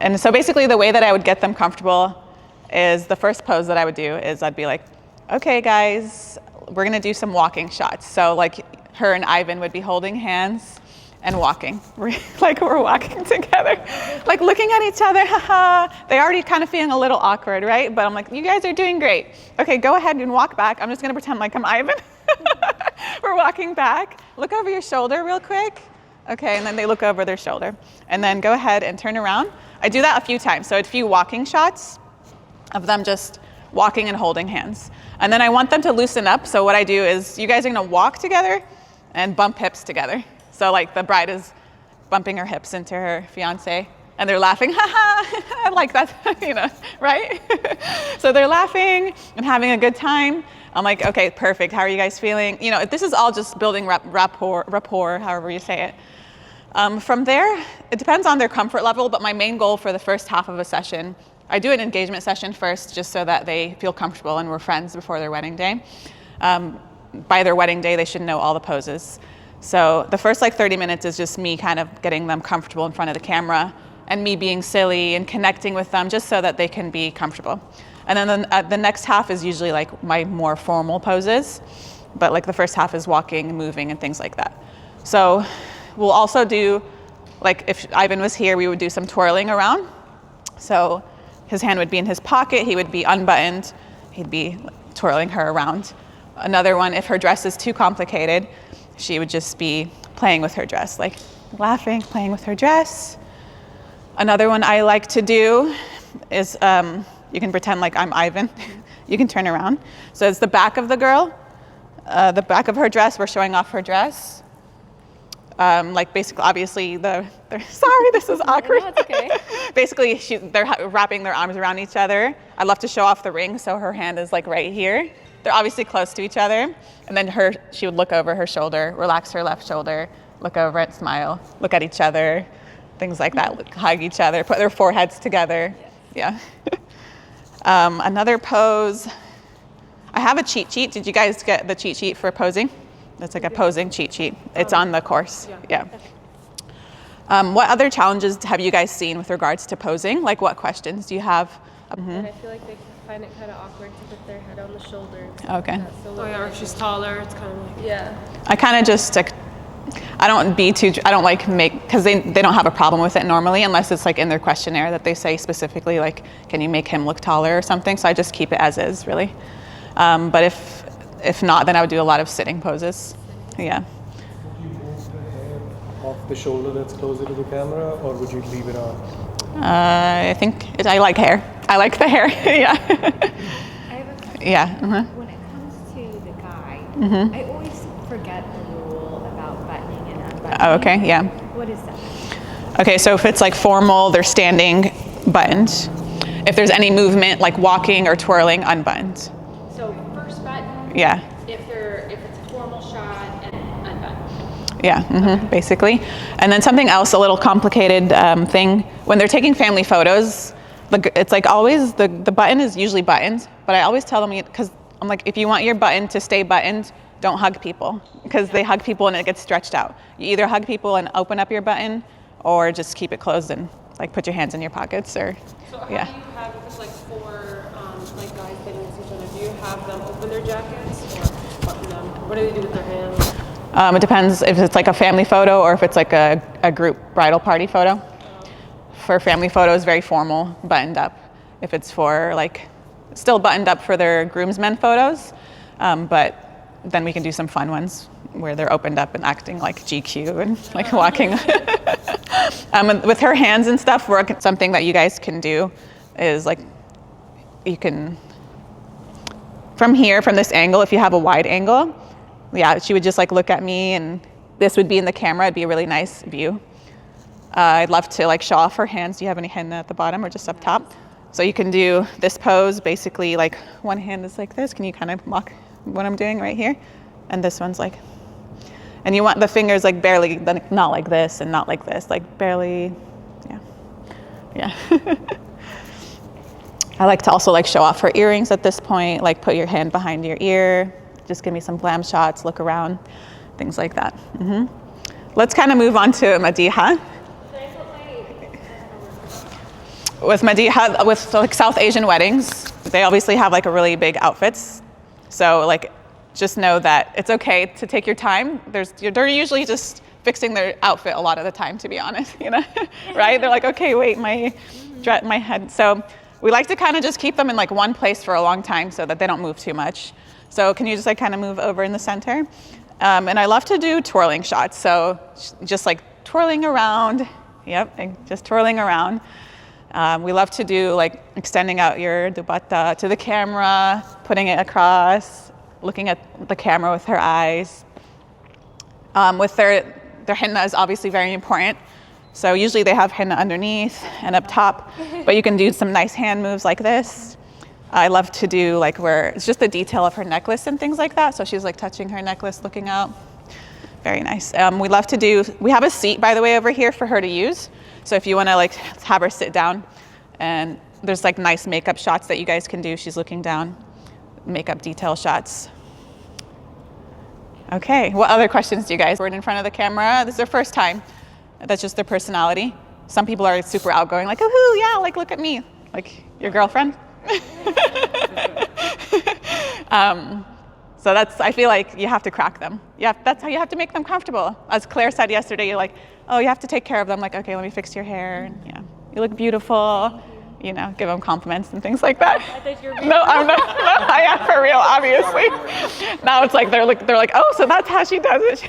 And so basically the way that I would get them comfortable is the first pose that I would do is I'd be like, okay guys, we're gonna do some walking shots. So like her and Ivan would be holding hands and walking. Like we're walking together, like looking at each other, haha. They already kind of feeling a little awkward, right? But I'm like, you guys are doing great. Okay, go ahead and walk back. I'm just gonna pretend like I'm Ivan. We're walking back. Look over your shoulder real quick. Okay, and then they look over their shoulder. And then go ahead and turn around. I do that a few times. So a few walking shots of them just walking and holding hands. And then I want them to loosen up. So what I do is you guys are gonna walk together and bump hips together. So like the bride is bumping her hips into her fiance and they're laughing, haha, like that, you know, right? So they're laughing and having a good time. I'm like, okay, perfect. How are you guys feeling? You know, this is all just building rapport, however you say it. From there, it depends on their comfort level, but my main goal for the first half of a session, I do an engagement session first just so that they feel comfortable and we're friends before their wedding day. By their wedding day, they should know all the poses. So the first like 30 minutes is just me kind of getting them comfortable in front of the camera and me being silly and connecting with them just so that they can be comfortable. And then the next half is usually like my more formal poses, but like the first half is walking, moving, and things like that. So we'll also do, like if Ivan was here, we would do some twirling around. So his hand would be in his pocket, he would be unbuttoned, he'd be twirling her around. Another one, if her dress is too complicated, she would just be playing with her dress, like laughing, playing with her dress. Another one I like to do is, you can pretend like I'm Ivan. You can turn around. So it's the back of the girl, the back of her dress, we're showing off her dress. Like basically, obviously, sorry, this is awkward. No, it's okay. Basically, they're wrapping their arms around each other. I love to show off the ring, so her hand is like right here. They're obviously close to each other. And then she would look over her shoulder, relax her left shoulder, look over it, smile, look at each other, things like that, hug each other, put their foreheads together. Yeah. Another pose, I have a cheat sheet. Did you guys get the cheat sheet for posing? It's like a posing cheat sheet. It's on the course. Yeah. What other challenges have you guys seen with regards to posing? Like what questions do you have? And I feel like they find it kind of awkward to put their head on the shoulder. Okay. Oh yeah, or if she's taller, it's kind of like... Yeah. I kind of just, I don't like because they don't have a problem with it normally unless it's like in their questionnaire that they say specifically like, can you make him look taller or something? So I just keep it as is, really. But if not, then I would do a lot of sitting poses. Yeah. Would you move the hair off the shoulder that's closer to the camera, or would you leave it on? I think I like hair. I like the hair. Yeah. I have a question. Yeah. When it comes to the guy, I always forget the rule about buttoning and unbuttoning. Oh, okay. Yeah. What is that? Okay, so if it's like formal, they're standing, buttoned. If there's any movement, like walking or twirling, unbuttoned. So first button. Yeah. If it's a formal shot and unbuttoned. Yeah, basically. And then something else, a little complicated thing, when they're taking family photos, it's like always, the button is usually buttoned, but I always tell them, because I'm like, if you want your button to stay buttoned, don't hug people, because they hug people and it gets stretched out. You either hug people and open up your button, or just keep it closed and like put your hands in your pockets, or So how yeah. do you have, if it's like four like guys getting with each other, do you have them open their jackets or button them? What do they do with their hands? It depends if it's like a family photo or if it's like a group bridal party photo. For family photos, very formal, buttoned up. If it's for like, still buttoned up for their groomsmen photos, but then we can do some fun ones where they're opened up and acting like GQ and like walking. And with her hands and stuff, something that you guys can do is like, you can, from here, from this angle, if you have a wide angle, yeah, she would just like look at me and this would be in the camera. It'd be a really nice view. I'd love to like show off her hands. Do you have any henna at the bottom or just up top? So you can do this pose, basically like one hand is like this. Can you kind of mock what I'm doing right here? And this one's like, and you want the fingers like barely, not like this and not like this, like barely, yeah. I like to also like show off her earrings at this point, like put your hand behind your ear, just give me some glam shots, look around, things like that. Let's kind of move on to Madiha. with Medea, with like South Asian weddings, they obviously have like a really big outfits. So like, just know that it's okay to take your time. They're usually just fixing their outfit a lot of the time, to be honest, you know, right? They're like, okay, wait, my head. So we like to kind of just keep them in like one place for a long time so that they don't move too much. So can you just like kind of move over in the center? And I love to do twirling shots. So just like twirling around. Yep, and just twirling around. We love to do like extending out your dupatta to the camera, putting it across, looking at the camera with her eyes. With their henna is obviously very important. So usually they have henna underneath and up top, but you can do some nice hand moves like this. I love to do like where it's just the detail of her necklace and things like that. So she's like touching her necklace, looking out. Very nice. We love to do, we have a seat, by the way, over here for her to use. So if you want to like have her sit down, and there's like nice makeup shots that you guys can do. She's looking down, makeup detail shots. Okay, what other questions do you guys? We're in front of the camera. This is their first time. That's just their personality. Some people are super outgoing, like, woohoo, yeah, like look at me, like your girlfriend. So I feel like you have to crack them. That's how you have to make them comfortable. As Claire said yesterday, you're like, oh, you have to take care of them. Like, okay, let me fix your hair. And, yeah, you look beautiful. You know, give them compliments and things like that. No, I'm not. No, I am for real, obviously. Now it's like they're like, oh, so that's how she does it.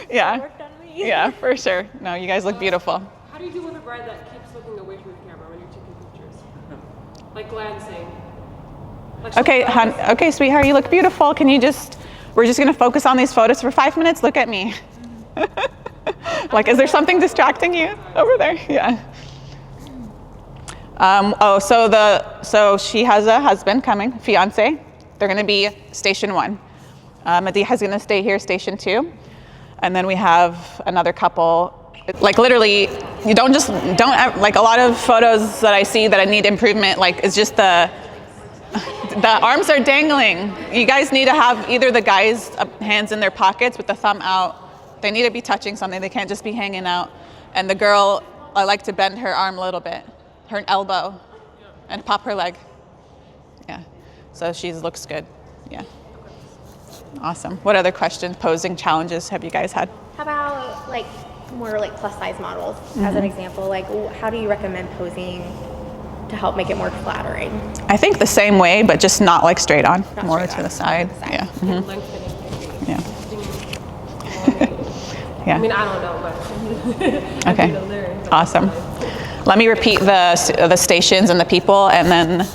Yeah, yeah, for sure. No, you guys look beautiful. How do you deal with a bride that keeps looking away from the camera when you're taking pictures? Like glancing. Like Okay, okay, sweetheart, you look beautiful. We're just gonna focus on these photos for 5 minutes. Look at me. Like, is there something distracting you over there? Yeah. So she has a husband coming, fiance. They're gonna be station 1. Media's gonna stay here, station 2. And then we have another couple. Like literally, you don't like a lot of photos that I see that I need improvement. Like it's just the arms are dangling. You guys need to have either the guys' hands in their pockets with the thumb out. They need to be touching something. They can't just be hanging out. And the girl, I like to bend her arm a little bit, her elbow, and pop her leg. Yeah, so she looks good. Yeah. Awesome. What other questions, posing challenges have you guys had? How about like more like plus size models as an example? Like how do you recommend posing to help make it more flattering? I think the same way, but just not like straight on, Not more straight to on, the side. to the side. Yeah. Mhm. lengthening. Yeah. I mean, Yeah. I don't know, but I Okay. need to learn. But Awesome. Let me repeat the stations and the people, and then